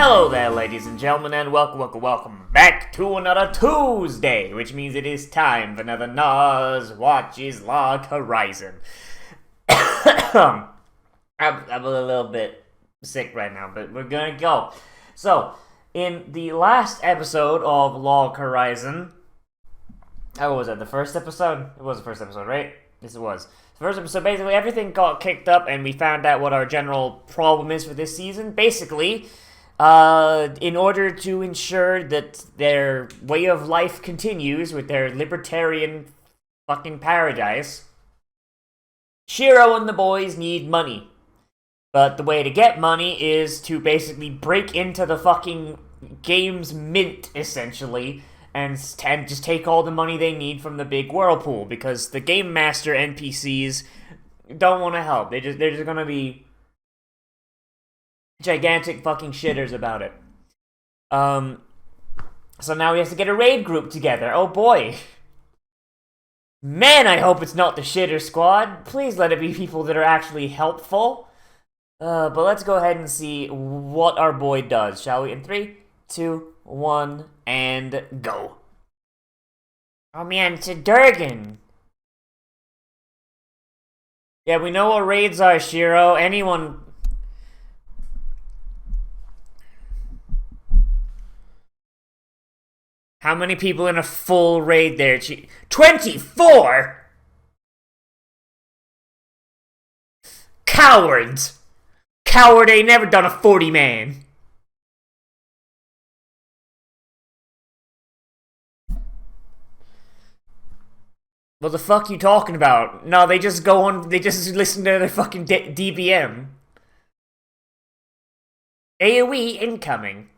Hello there, ladies and gentlemen, and welcome back to another Tuesday, which means it is time for another Nozz Watches Log Horizon. I'm a little bit sick right now, but we're gonna go. So, in the last episode of Log Horizon, what was that, the first episode? It was the first episode, right? Yes, it was. The first episode, basically, everything got kicked up, and we found out what our general problem is for this season. Basically, in order to ensure that their way of life continues with their libertarian fucking paradise, Shiro and the boys need money. But the way to get money is to basically break into the fucking game's mint, essentially, and just take all the money they need from the big whirlpool, because the Game Master NPCs don't want to help. They're just gonna be gigantic fucking shitters about it. So now he has to get a raid group together. Oh boy. Man, I hope it's not the shitter squad. Please let it be people that are actually helpful. But let's go ahead and see what our boy does, shall we? In 3, 2, 1, and go. Oh man, it's a Durgan. Yeah, we know what raids are, Shiro. Anyone... How many people in a full raid there? 24?! Cowards! Coward ain't never done a 40-man. What the fuck you talking about? No, they just go on, they just listen to their fucking DBM. AoE incoming.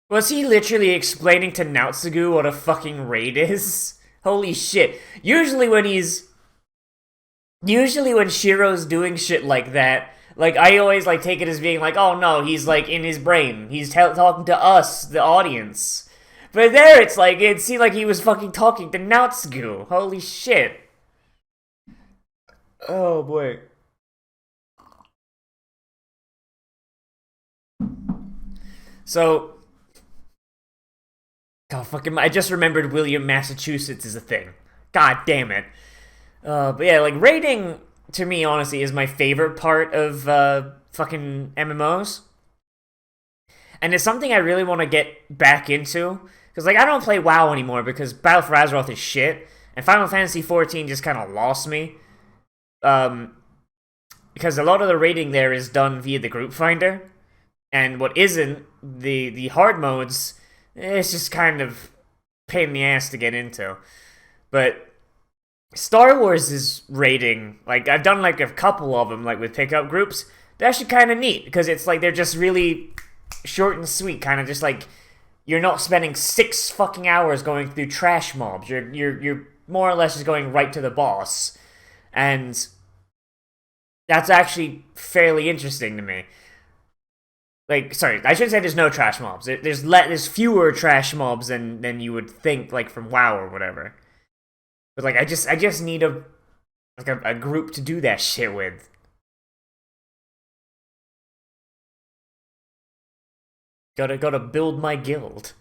Was he literally explaining to Naotsugu what a fucking raid is? Holy shit. Usually when Shiro's doing shit like that, like, I always, like, take it as being like, oh no, he's, like, in his brain. He's talking to us, the audience. But there it's like, it seemed like he was fucking talking to Naotsugu. Holy shit. Oh boy. So... God, fucking, I just remembered William, Massachusetts is a thing. God damn it. But yeah, like, raiding, to me, honestly, is my favorite part of, fucking MMOs. And it's something I really want to get back into. Because, like, I don't play WoW anymore because Battle for Azeroth is shit. And Final Fantasy XIV just kind of lost me. Because a lot of the raiding there is done via the group finder. And what isn't, the hard modes... It's just kind of pain in the ass to get into. But Star Wars is raiding, like, I've done like a couple of them, like with pickup groups. They're actually kind of neat, because it's like they're just really short and sweet, kind of just like, you're not spending 6 fucking hours going through trash mobs. You're more or less just going right to the boss. And that's actually fairly interesting to me. Like, sorry, I shouldn't say there's no trash mobs. There's fewer trash mobs than you would think, like, from WoW or whatever. But, like, I just need a group to do that shit with. Gotta build my guild.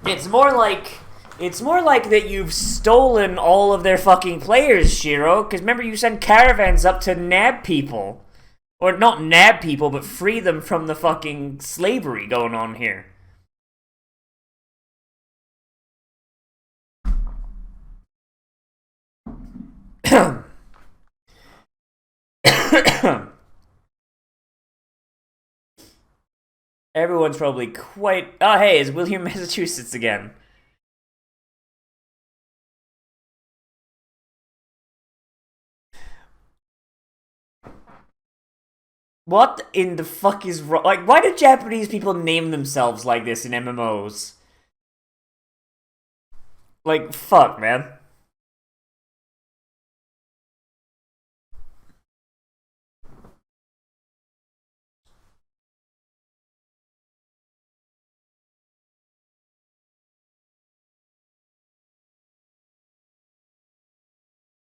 It's more like that you've stolen all of their fucking players, Shiro. Because remember, you send caravans up to nab people. Or not nab people, but free them from the fucking slavery going on here. Everyone's probably quite... Oh, hey, it's William, Massachusetts again. What in the fuck is wrong? Like, why do Japanese people name themselves like this in MMOs? Like, fuck, man.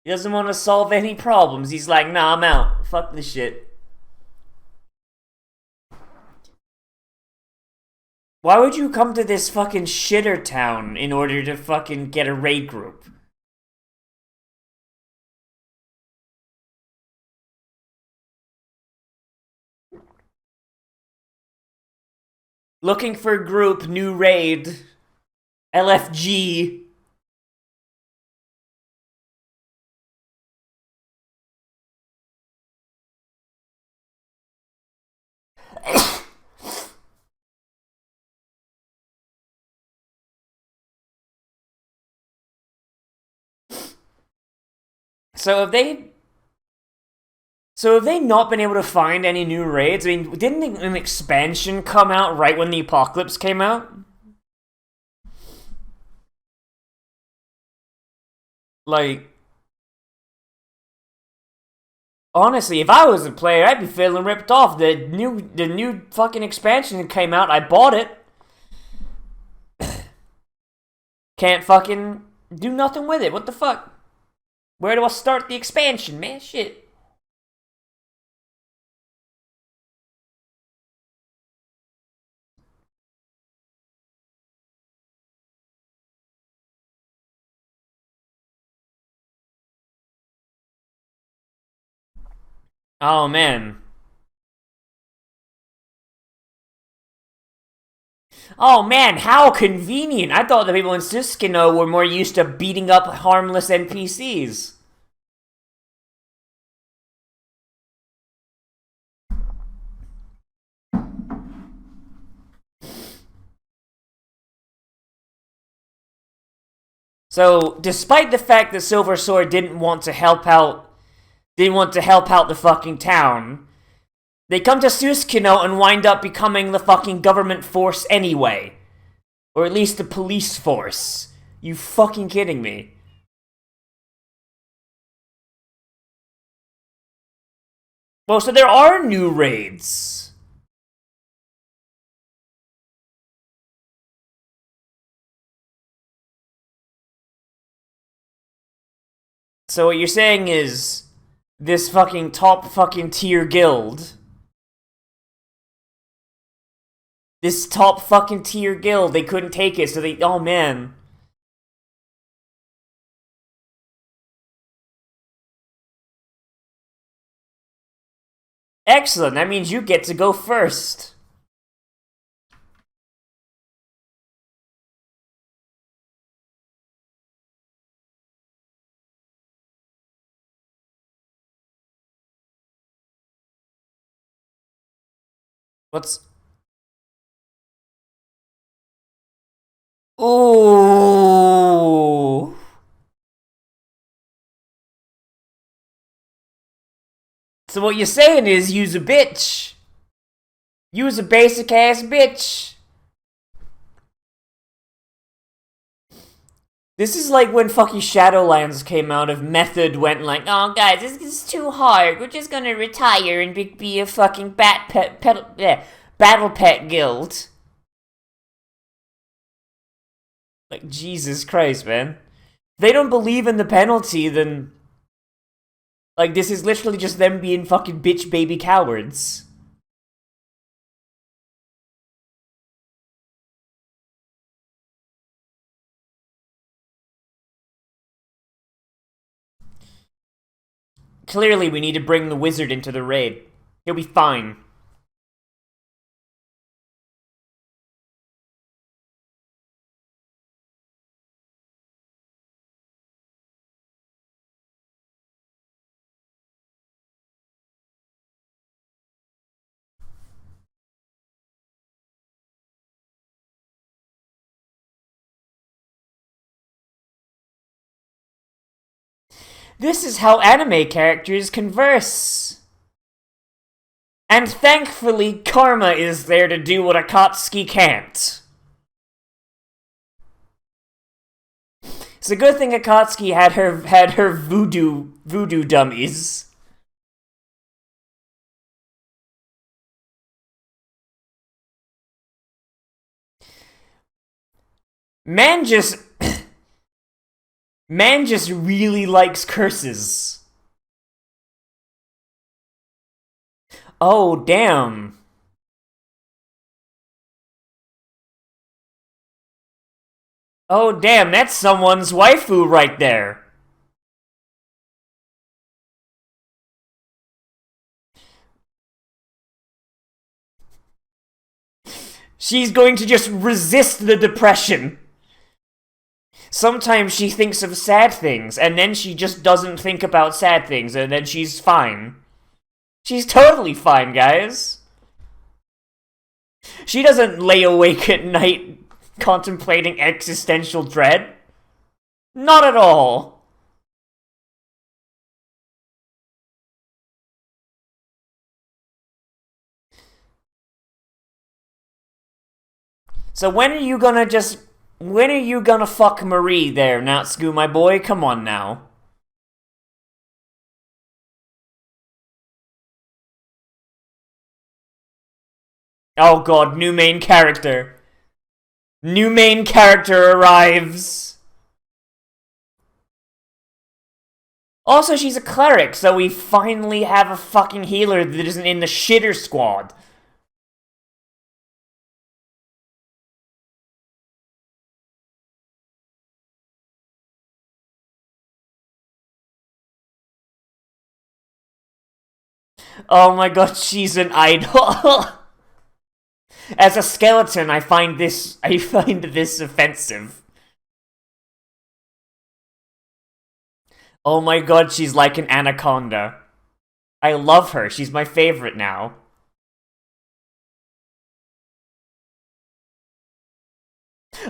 He doesn't want to solve any problems. He's like, nah, I'm out. Fuck this shit. Why would you come to this fucking shitter town in order to fucking get a raid group? Looking for group, new raid. LFG. So have they not been able to find any new raids? I mean, didn't an expansion come out right when the apocalypse came out? Like, honestly, if I was a player, I'd be feeling ripped off. The new fucking expansion that came out, I bought it. Can't fucking do nothing with it. What the fuck? Where do I start the expansion, man? Shit. Oh, man. Oh, man, how convenient. I thought the people in Suskino were more used to beating up harmless NPCs. So, despite the fact that Silver Sword didn't want to help out the fucking town, they come to Suskino and wind up becoming the fucking government force anyway. Or at least the police force. You fucking kidding me? Well, so there are new raids. So what you're saying is this fucking top fucking tier guild. This top fucking tier guild, they couldn't take it, so they. Oh man. Excellent, that means you get to go first. What's. Ooh. So what you're saying is use a bitch. Use a basic ass bitch. This is like when fucking Shadowlands came out. If Method went like, "Oh guys, this is too hard. We're just gonna retire and be a fucking battle pet guild." Like Jesus Christ, man. If they don't believe in the penalty, then like this is literally just them being fucking bitch baby cowards. Clearly, we need to bring the wizard into the raid. He'll be fine. This is how anime characters converse. And thankfully, Karma is there to do what Akatsuki can't. It's a good thing Akatsuki had her voodoo dummies. Man just Man just really likes curses. Oh, damn. Oh, damn, that's someone's waifu right there. She's going to just resist the depression. Sometimes she thinks of sad things, and then she just doesn't think about sad things, and then she's fine. She's totally fine, guys. She doesn't lay awake at night contemplating existential dread. Not at all. So when are you gonna fuck Marie there, Natsuko, my boy? Come on now. Oh god, new main character. New main character arrives. Also, she's a cleric, so we finally have a fucking healer that isn't in the shitter squad. Oh my god, she's an idol. As a skeleton, I find this offensive. Oh my god, she's like an anaconda. I love her. She's my favorite now.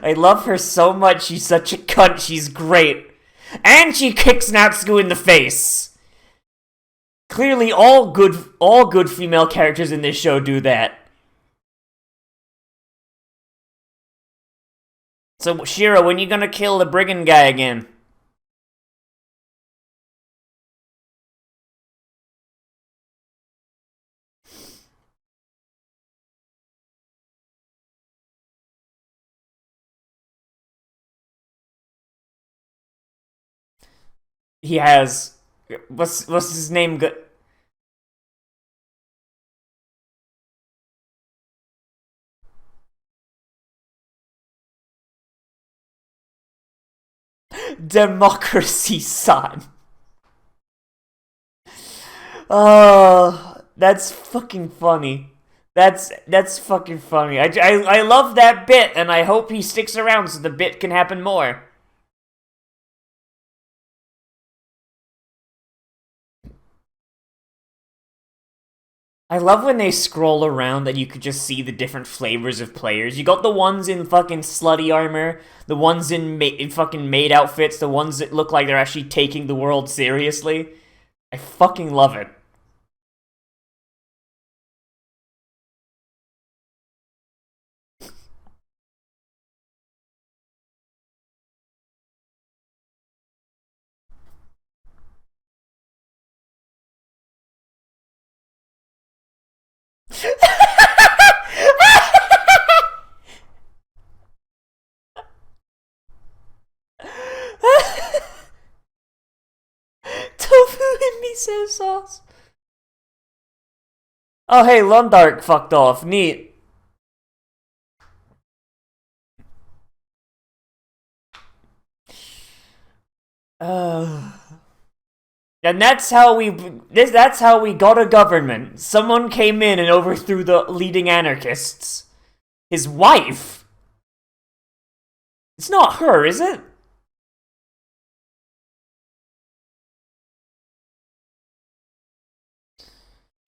I love her so much. She's such a cunt. She's great. And she kicks Natsuko in the face. Clearly all good female characters in this show do that. So, Shiro, when you gonna kill the brigand guy again? He has... What's his name? Democracy, son. Oh, that's fucking funny. That's fucking funny. I love that bit, and I hope he sticks around so the bit can happen more. I love when they scroll around and you could just see the different flavors of players. You got the ones in fucking slutty armor, the ones in fucking maid outfits, the ones that look like they're actually taking the world seriously. I fucking love it. Tofu and miso sauce. Oh hey, Lundark fucked off. Neat. Uh, and that's how we got a government. Someone came in and overthrew the leading anarchists. His wife? It's not her, is it?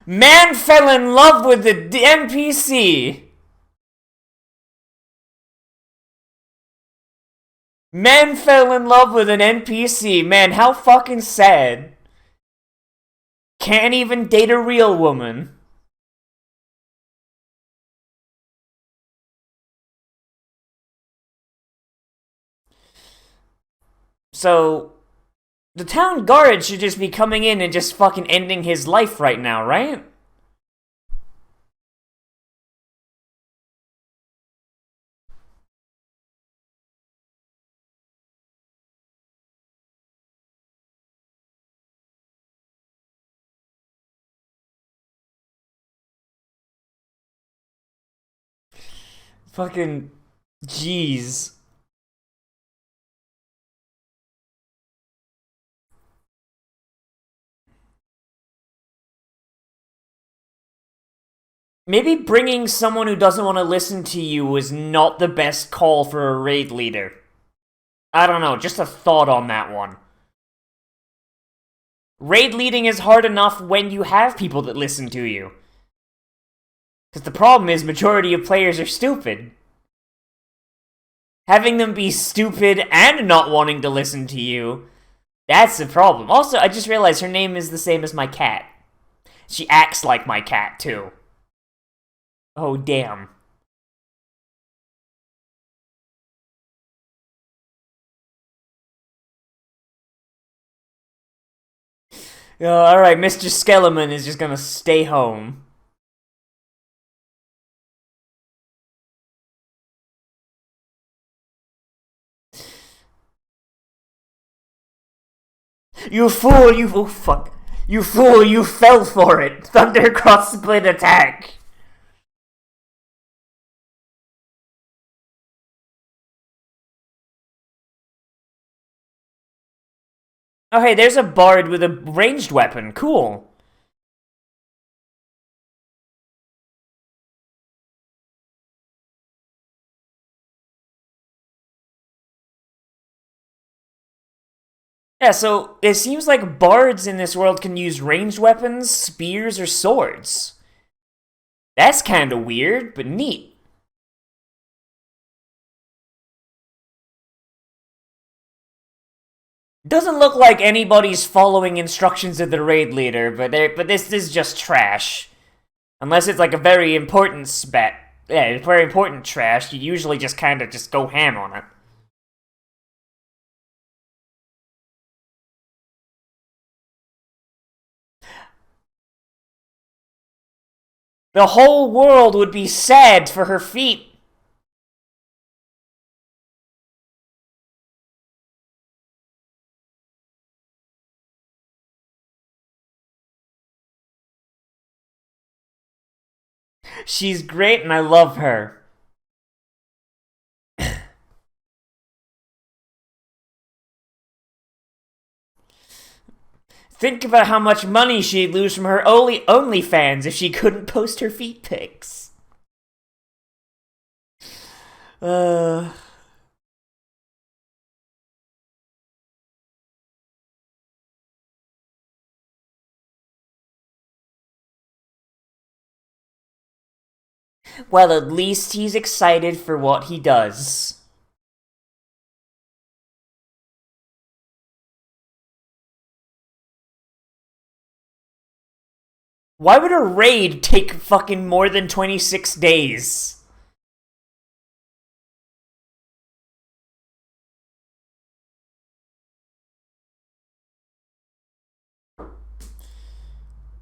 Man fell in love with the NPC. Man fell in love with an NPC. Man, how fucking sad. Can't even date a real woman. So, the town guard should just be coming in and just fucking ending his life right now, right? Fucking jeez. Maybe bringing someone who doesn't want to listen to you was not the best call for a raid leader. I don't know, just a thought on that one. Raid leading is hard enough when you have people that listen to you. Because the problem is, majority of players are stupid. Having them be stupid and not wanting to listen to you, that's the problem. Also, I just realized her name is the same as my cat. She acts like my cat, too. Oh, damn. Alright, Mr. Skeleman is just gonna stay home. You fool, you... Oh, fuck. You fool, you fell for it. Thundercross split attack. Oh, hey, there's a bard with a ranged weapon. Cool. Yeah, so it seems like bards in this world can use ranged weapons, spears, or swords. That's kinda weird, but neat. Doesn't look like anybody's following instructions of the raid leader, but this is just trash. Unless it's like a very important very important trash, you usually just kinda just go ham on it. The whole world would be sad for her feet. She's great and I love her. Think about how much money she'd lose from her OnlyFans if she couldn't post her feet pics. Uh... Well, at least he's excited for what he does. Why would a raid take fucking more than 26 days?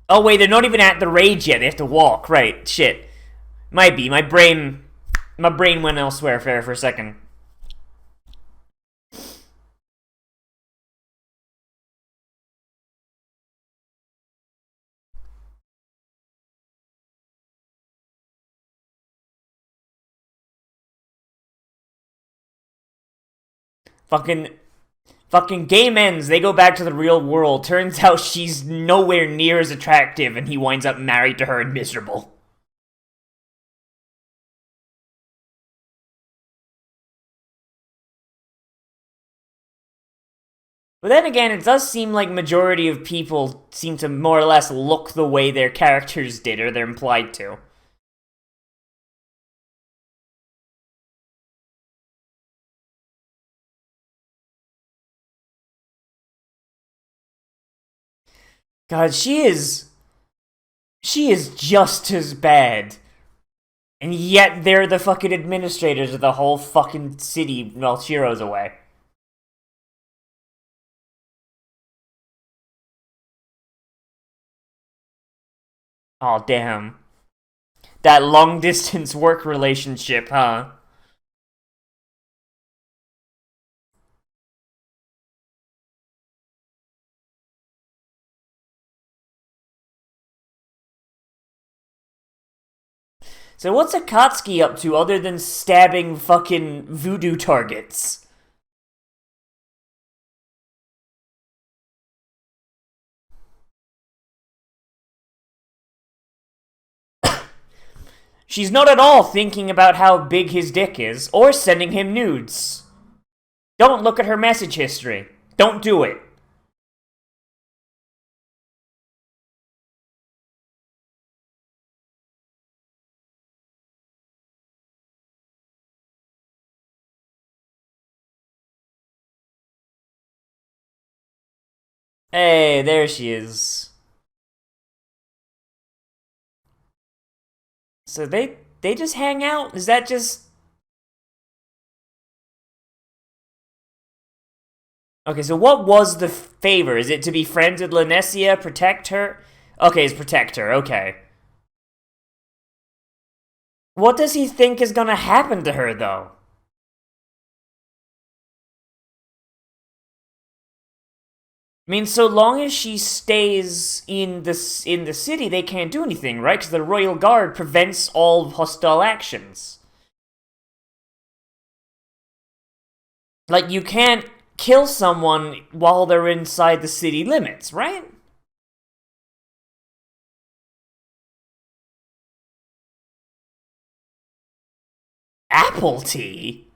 Oh wait, they're not even at the raid yet. They have to walk. Right? Shit. Might be. My brain went elsewhere for a second. Fucking game ends. They go back to the real world. Turns out she's nowhere near as attractive, and he winds up married to her and miserable. But then again, it does seem like majority of people seem to more or less look the way their characters did, or they're implied to. God, she is just as bad. And yet they're the fucking administrators of the whole fucking city while Shiro's away. Oh, damn. That long distance work relationship, huh? So what's Akatsuki up to other than stabbing fucking voodoo targets? She's not at all thinking about how big his dick is, or sending him nudes. Don't look at her message history. Don't do it. Hey, there she is. So they just hang out? Is that just... Okay, so what was the favor? Is it to be friends with Lanessia, protect her? Okay, it's protect her, okay. What does he think is gonna happen to her, though? I mean, so long as she stays in the city, they can't do anything, right? Because the Royal Guard prevents all hostile actions. Like, you can't kill someone while they're inside the city limits, right? Apple tea?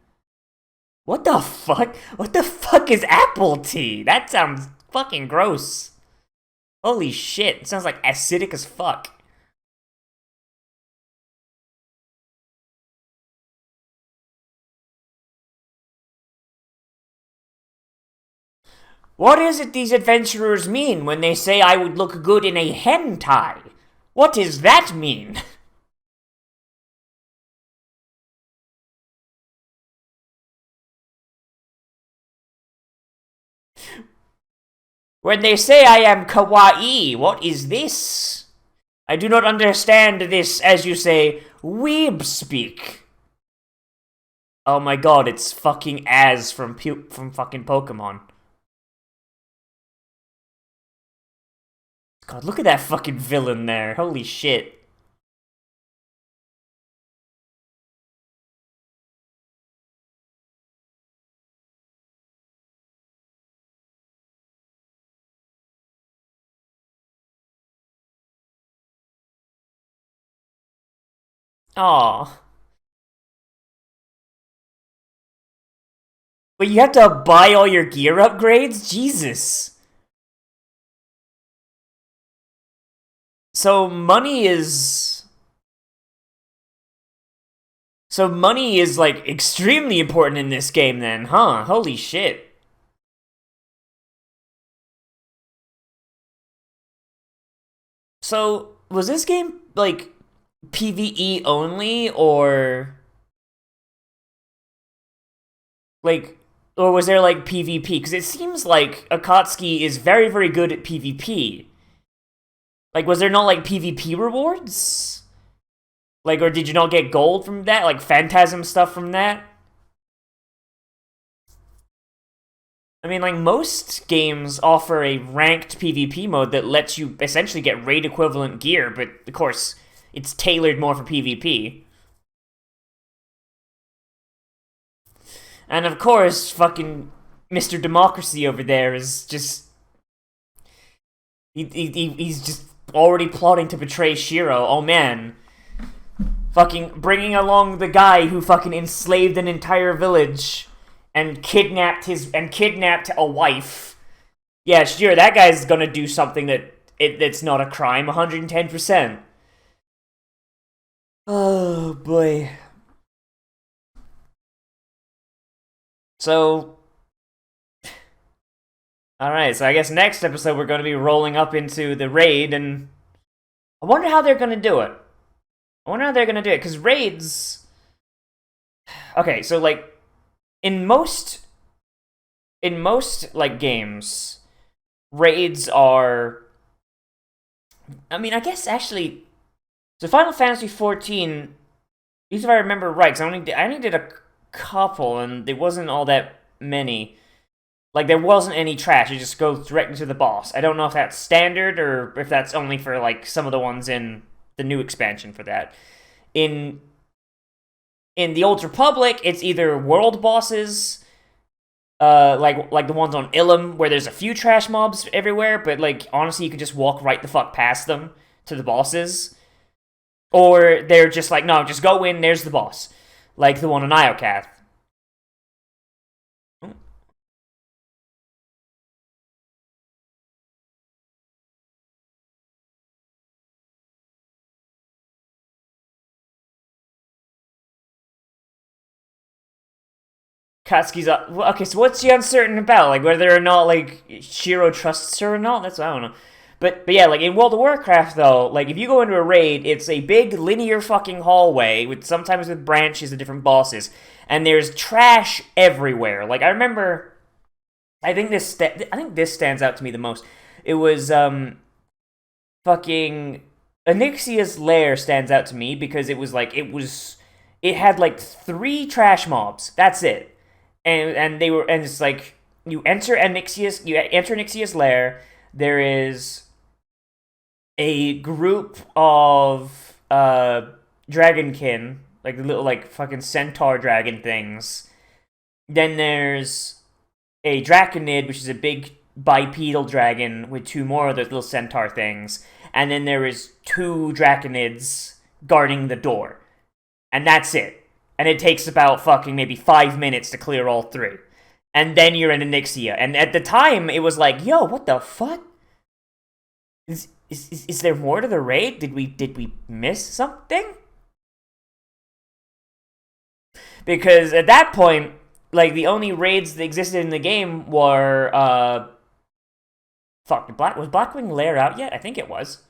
What the fuck? What the fuck is apple tea? That sounds fucking gross. Holy shit, it sounds like acidic as fuck. What is it these adventurers mean when they say I would look good in a hentai? What does that mean? When they say I am kawaii, what is this? I do not understand this, as you say, weeb speak. Oh my god, it's fucking Az from fucking Pokemon. God, look at that fucking villain there. Holy shit. Aw. But you have to buy all your gear upgrades? Jesus. So money is... So money is, like, extremely important in this game then, huh? Holy shit. So, was this game, like, PvE only, or... Like, or was there, like, PvP? Because it seems like Akatsuki is very, very good at PvP. Like, was there not, like, PvP rewards? Like, or did you not get gold from that? Like, Phantasm stuff from that? I mean, like, most games offer a ranked PvP mode that lets you essentially get raid equivalent gear, but, of course, it's tailored more for PvP. And, of course, fucking Mr. Democracy over there is just... He's just already plotting to betray Shiro. Oh, man. Fucking bringing along the guy who fucking enslaved an entire village and kidnapped a wife. Yeah, sure, that guy's gonna do something that's not a crime, 110%. Oh boy. So, alright, so I guess next episode we're gonna be rolling up into the raid, and I wonder how they're gonna do it. Because raids... Okay, so, like, in most, like, games, raids are... I mean, I guess, actually... So, Final Fantasy XIV, if I remember right, because I only did a couple, and there wasn't all that many. Like, there wasn't any trash, it just goes directly to the boss. I don't know if that's standard, or if that's only for, like, some of the ones in the new expansion for that. In the Old Republic, it's either world bosses, like the ones on Ilum, where there's a few trash mobs everywhere, but like honestly, you can just walk right the fuck past them to the bosses, or they're just like, no, just go in. There's the boss, like the one on Iocath. Katsuki's up. Okay, so what's she uncertain about? Like whether or not like Shiro trusts her or not? That's what I don't know. But yeah, like in World of Warcraft though, like if you go into a raid, it's a big linear fucking hallway with sometimes with branches of different bosses, and there's trash everywhere. Like I remember, I think this stands out to me the most. It was fucking Onyxia's lair stands out to me because it had like 3 trash mobs. That's it. And it's like you enter Onyxia's lair. There is a group of dragonkin, like the little like fucking centaur dragon things. Then there's a draconid, which is a big bipedal dragon with 2 more of those little centaur things. And then there is 2 draconids guarding the door. And that's it. And it takes about fucking maybe 5 minutes to clear all 3. And then you're in Onyxia. And at the time, it was like, yo, what the fuck? Is there more to the raid? Did we miss something? Because at that point, like, the only raids that existed in the game were, was Blackwing Lair out yet? I think it was.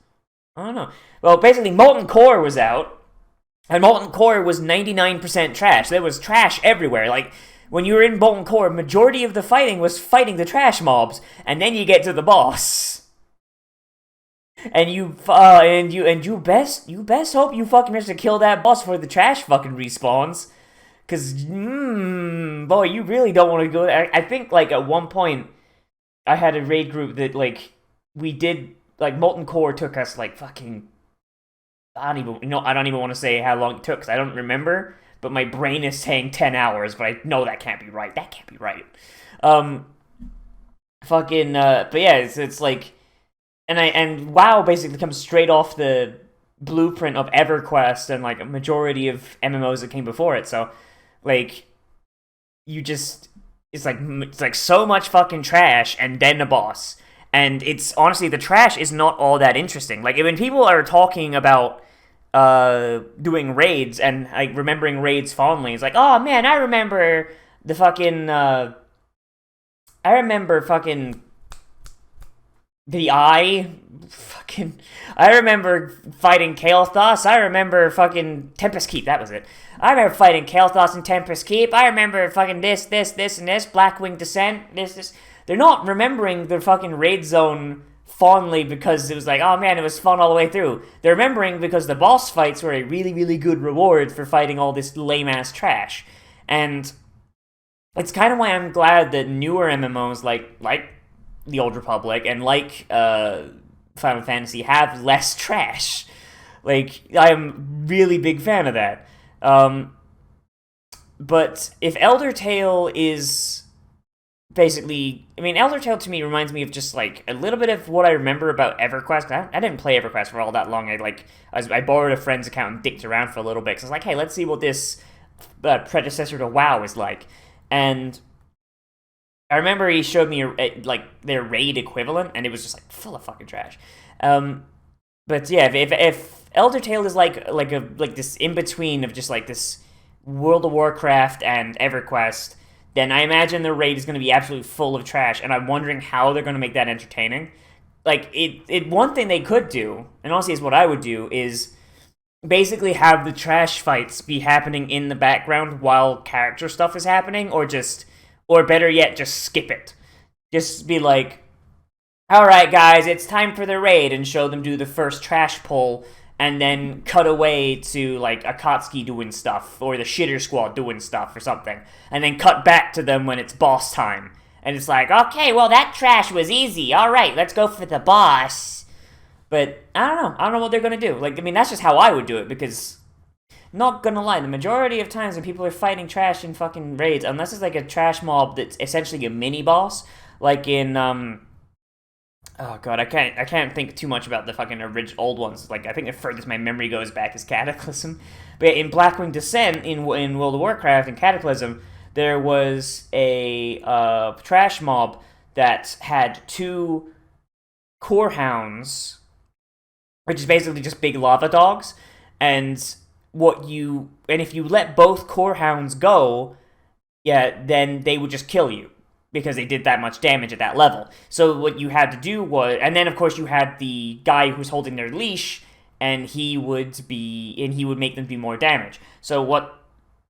I don't know. Well, basically, Molten Core was out. And Molten Core was 99% trash. There was trash everywhere. Like, when you were in Molten Core, majority of the fighting was fighting the trash mobs, and then you get to the boss. And you best hope you fucking manage to kill that boss before the trash fucking respawns. Cause, boy, you really don't want to go there. I think, like, at one point, I had a raid group that, like, we did, like, Molten Core took us, like, fucking... I don't even want to say how long it took, because I don't remember, but my brain is saying 10 hours, but I know that can't be right. That can't be right. But yeah, it's like... And WoW basically comes straight off the blueprint of EverQuest and, like, a majority of MMOs that came before it, so, like, you just... It's like so much fucking trash, and then a boss. And it's, honestly, the trash is not all that interesting. Like, when people are talking about doing raids and, like, remembering raids fondly, it's like, oh, man, I remember the fucking, the Eye, I remember fighting Kael'thas, I remember fucking Tempest Keep, that was it. I remember fighting Kael'thas and Tempest Keep, I remember fucking this, and this, Blackwing Descent, this. They're not remembering the fucking raid zone fondly because it was like, oh man, it was fun all the way through. They're remembering because the boss fights were a really, really good reward for fighting all this lame-ass trash. And it's kind of why I'm glad that newer MMOs like the Old Republic and like Final Fantasy have less trash. Like, I'm really big fan of that. But if Elder Tale is... Basically, I mean, Elder Tale to me reminds me of just, like, a little bit of what I remember about EverQuest. I didn't play EverQuest for all that long. I borrowed a friend's account and dicked around for a little bit. Because I was like, hey, let's see what this predecessor to WoW is like. And I remember he showed me, like, their raid equivalent, and it was just, like, full of fucking trash. But, yeah, if Elder Tale is, like this in-between of just, like, this World of Warcraft and EverQuest... then I imagine the raid is going to be absolutely full of trash, and I'm wondering how they're going to make that entertaining. Like, one thing they could do, and honestly is what I would do, is basically have the trash fights be happening in the background while character stuff is happening, or better yet, just skip it. Just be like, alright guys, it's time for the raid, and show them do the first trash pull, and then cut away to, like, Akatsuki doing stuff, or the Shitter Squad doing stuff, or something. And then cut back to them when it's boss time. And it's like, okay, well, that trash was easy. Alright, let's go for the boss. But, I don't know. I don't know what they're gonna do. Like, I mean, that's just how I would do it, because not gonna lie, the majority of times when people are fighting trash in fucking raids, unless it's like a trash mob that's essentially a mini boss, like in oh god, I can't think too much about the fucking old ones. Like I think the furthest my memory goes back is Cataclysm. But in Blackwing Descent in World of Warcraft and Cataclysm, there was a trash mob that had 2 core hounds, which is basically just big lava dogs, and if you let both core hounds go, yeah, then they would just kill you because they did that much damage at that level. So what you had to do was, and then of course you had the guy who's holding their leash, and he would make them do more damage. So what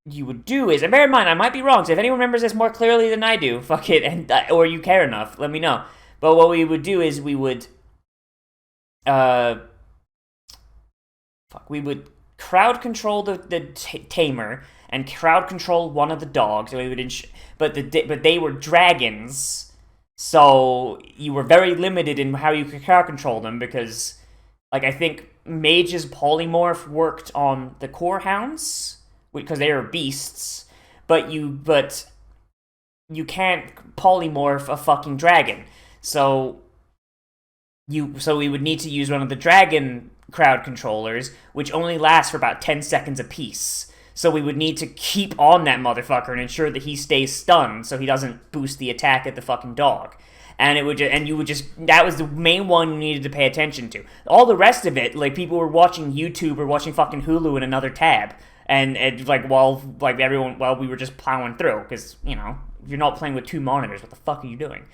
you would do is, and bear in mind, I might be wrong, so if anyone remembers this more clearly than I do, fuck it, and or you care enough, let me know. But what we would do is we would crowd control the tamer and crowd control one of the dogs. And we would but they were dragons, so you were very limited in how you could crowd control them because, like, I think Mage's polymorph worked on the core hounds because they are beasts, but you can't polymorph a fucking dragon. So we would need to use one of the dragon crowd controllers, which only lasts for about 10 seconds apiece. So we would need to keep on that motherfucker and ensure that he stays stunned so he doesn't boost the attack at the fucking dog. And that was the main one you needed to pay attention to. All the rest of it, like, people were watching YouTube or watching fucking Hulu in another tab. And while we were just plowing through, because, you know, if you're not playing with 2 monitors, what the fuck are you doing?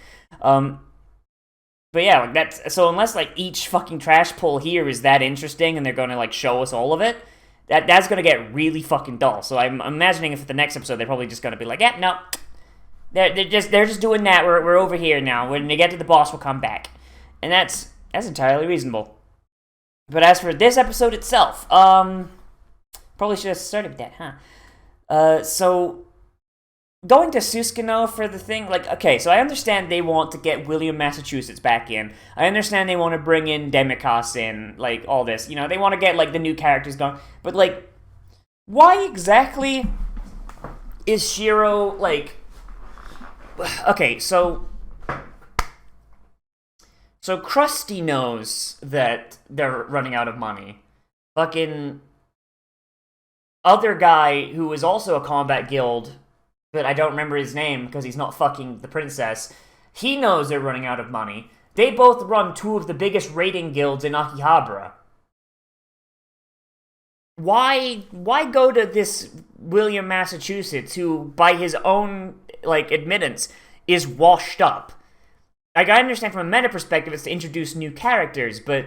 But yeah, like so unless like each fucking trash pull here is that interesting and they're gonna like show us all of it, that's gonna get really fucking dull. So I'm imagining if the next episode they're probably just gonna be like, yeah, no, they're just doing that. We're over here now. When they get to the boss, we'll come back, and that's entirely reasonable. But as for this episode itself, probably should have started with that, huh? So going to Suskino for the thing, like, okay, so I understand they want to get William, Massachusetts back in. I understand they want to bring in Demikos in, like, all this. You know, they want to get, like, the new characters going. But, like, why exactly is Shiro, like... Okay, so Krusty knows that they're running out of money. Fucking other guy who is also a combat guild, but I don't remember his name because he's not fucking the princess, he knows they're running out of money. They both run 2 of the biggest raiding guilds in Akihabara. Why go to this William, Massachusetts, who, by his own, like, admittance, is washed up? Like, I understand from a meta perspective it's to introduce new characters, but...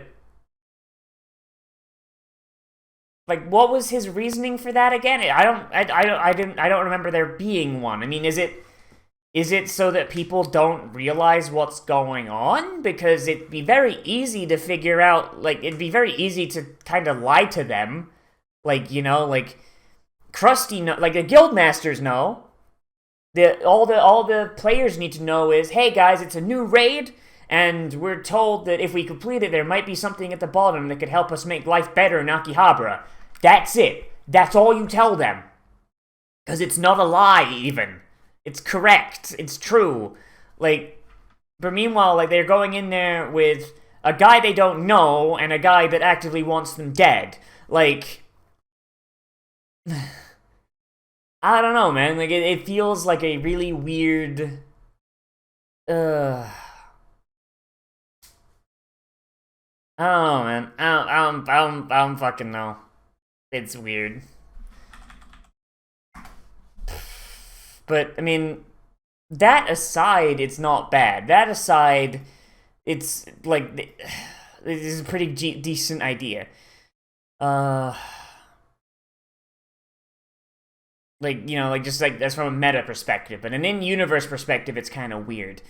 Like, what was his reasoning for that again? I don't remember there being one. I mean, is it so that people don't realize what's going on? Because it'd be very easy to figure out, like, it'd be very easy to kind of lie to them. Like, you know, like, Krusty, like, the guildmasters know. All the players need to know is, hey guys, it's a new raid, and we're told that if we complete it, there might be something at the bottom that could help us make life better in Akihabara. That's it. That's all you tell them. Because it's not a lie, even. It's correct. It's true. Like, but meanwhile, like, they're going in there with a guy they don't know and a guy that actively wants them dead. Like... I don't know, man. Like, it feels like a really weird... I don't know, man. I don't fucking know. It's weird. But, I mean, that aside, it's not bad. That aside, it's, like, this is a pretty decent idea. Like, you know, like, just, like, that's from a meta perspective. But an in-universe perspective, it's kind of weird.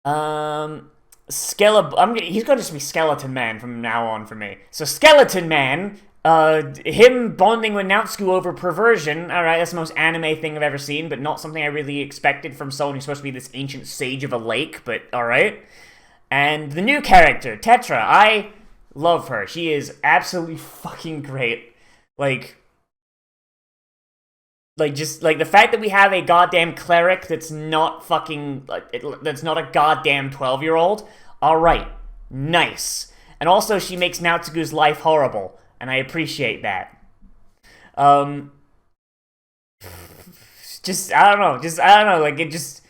He's going to just be Skeleton Man from now on for me. So Skeleton Man, him bonding with Naotsuku over perversion, alright, that's the most anime thing I've ever seen, but not something I really expected from someone who's supposed to be this ancient sage of a lake, but alright. And the new character, Tetra, I love her. She is absolutely fucking great. Like, just, like, the fact that we have a goddamn cleric that's not fucking, that's not a goddamn 12-year-old, alright, nice. And also, she makes Natsugu's life horrible, and I appreciate that. I don't know, like, it just,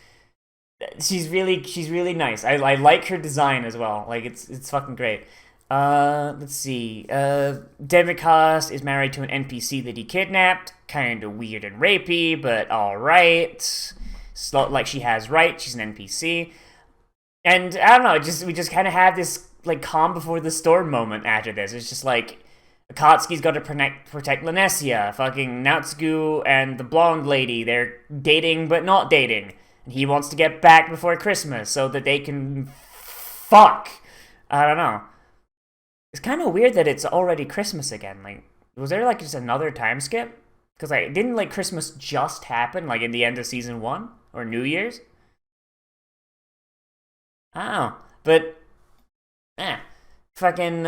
she's really nice. I like her design as well, like, it's fucking great. Let's see, Demikos is married to an NPC that he kidnapped, kinda weird and rapey, but alright. Like, she has rights, she's an NPC. And, I don't know, we just kinda have this, like, calm before the storm moment after this. It's just like, Akatsuki's got to protect Lanessia. Fucking Natsugu and the blonde lady, they're dating but not dating. And he wants to get back before Christmas so that they can fuck. I don't know. It's kind of weird that it's already Christmas again. Like, was there, like, just another time skip? Because, like, didn't, like, Christmas just happen, like, in the end of Season 1? Or New Year's? I don't know. But, fucking,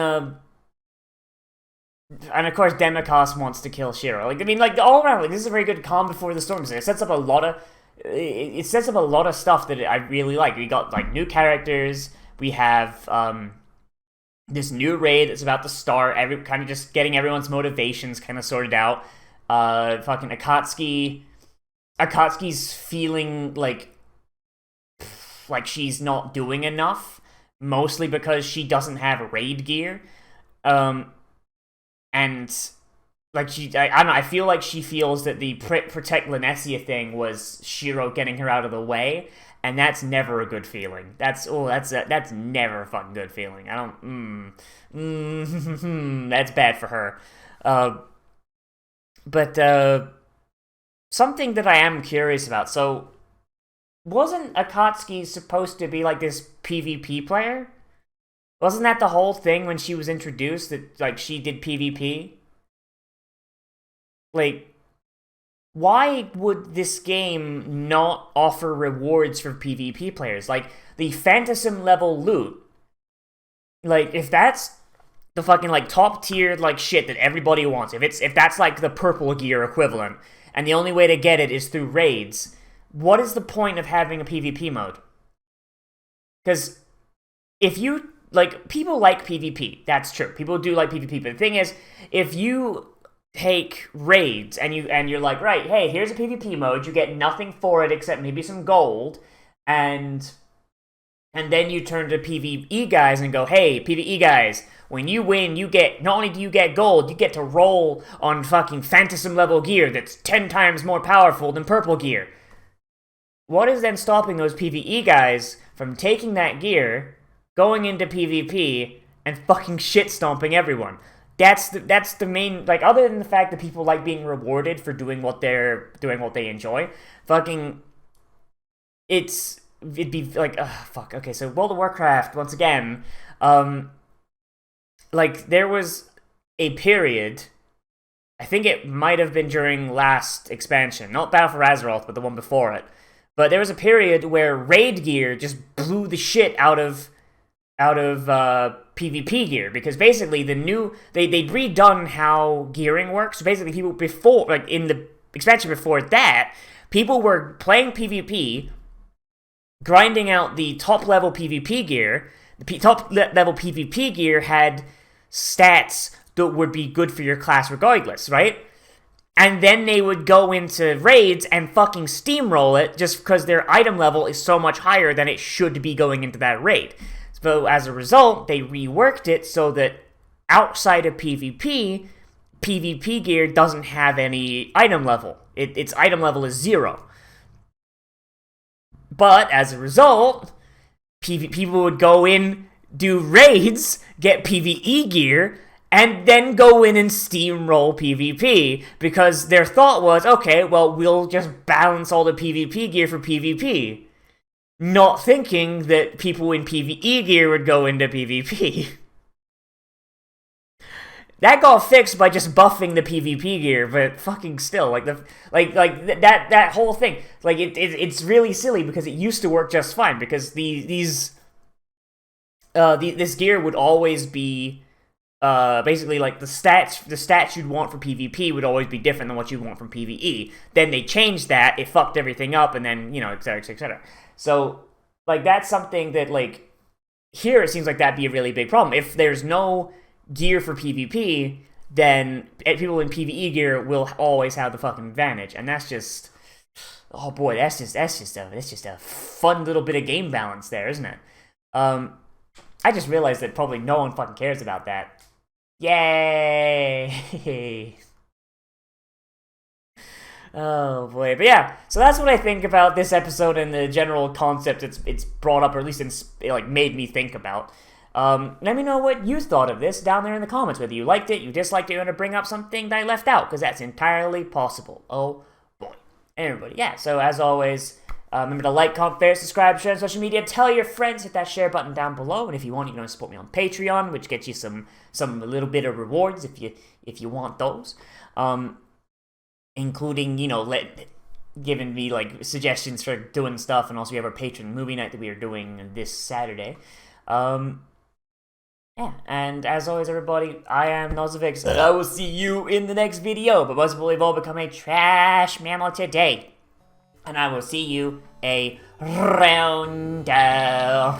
and of course, Demikos wants to kill Shiro. Like, I mean, like, all around, like, this is a very good calm before the storm. It sets up a lot of stuff that I really like. We got, like, new characters. We have this new raid that's about to start. Kind of just getting everyone's motivations kind of sorted out. Fucking Akatsuki's feeling like she's not doing enough, mostly because she doesn't have raid gear. And, like, I don't know, I feel like she feels that the protect Lanessia thing was Shiro getting her out of the way, and that's never a good feeling. That's never a fucking good feeling. I don't, that's bad for her. But something that I am curious about, so, wasn't Akatsuki supposed to be, like, this PvP player? Wasn't that the whole thing when she was introduced, that, like, she did PvP? Like, why would this game not offer rewards for PvP players? Like, the Phantasm level loot, like, if that's the fucking, like, top tier, like, shit that everybody wants, if that's, like, the purple gear equivalent, and the only way to get it is through raids, what is the point of having a PvP mode? Because if you... Like, people like PvP. That's true. People do like PvP. But the thing is, if you take raids and you're like, right, hey, here's a PvP mode. You get nothing for it except maybe some gold, and then you turn to PvE guys and go, hey, PvE guys, when you win, you get, not only do you get gold, you get to roll on fucking Phantasm level gear that's 10 times more powerful than purple gear. What is then stopping those PvE guys from taking that gear, going into PvP, and fucking shit-stomping everyone? That's the main, like, other than the fact that people like being rewarded for doing what they enjoy, fucking, it'd be like, fuck, okay, so World of Warcraft, once again, like, there was a period, I think it might have been during last expansion, not Battle for Azeroth, but the one before it, but there was a period where raid gear just blew the shit out of PvP gear, because basically they'd redone how gearing works. So basically, people before, like, in the expansion before that, people were playing PvP, grinding out the top level PvP gear. The top level PvP gear had stats that would be good for your class regardless, right? And then they would go into raids and fucking steamroll it just because their item level is so much higher than it should be going into that raid. So as a result, they reworked it so that outside of PvP, PvP gear doesn't have any item level. Its item level is 0. But as a result, people would go in, do raids, get PvE gear, and then go in and steamroll PvP, because their thought was, okay, well, we'll just balance all the PvP gear for PvP. Not thinking that people in PvE gear would go into PvP. That got fixed by just buffing the PvP gear, but fucking still, like that whole thing, like it's really silly because it used to work just fine, because this gear would always be basically like the stats you'd want for PvP would always be different than what you'd want from PvE. Then they changed that, it fucked everything up, and then, you know, etc, etc, etc. So, like, that's something that, like, here it seems like that'd be a really big problem. If there's no gear for PvP, then people in PvE gear will always have the fucking advantage, and that's just, oh boy, that's just a fun little bit of game balance there, isn't it? I just realized that probably no one fucking cares about that. Yay! Oh boy, but yeah, so that's what I think about this episode and the general concept it's brought up, or at least it like made me think about. Let me know what you thought of this down there in the comments, whether you liked it, you disliked it, you want to bring up something that I left out, because that's entirely possible. Oh boy. Everybody, yeah, so as always, remember to like, comment, share, subscribe, share on social media, tell your friends, hit that share button down below, and if you want, you can support me on Patreon, which gets you some a little bit of rewards if you want those, including, you know, giving me like suggestions for doing stuff, and also we have our patron movie night that we are doing this Saturday. Yeah, and as always, everybody, I am Nozz, and I will see you in the next video. But most people have all become a trash mammal today. And I will see you around the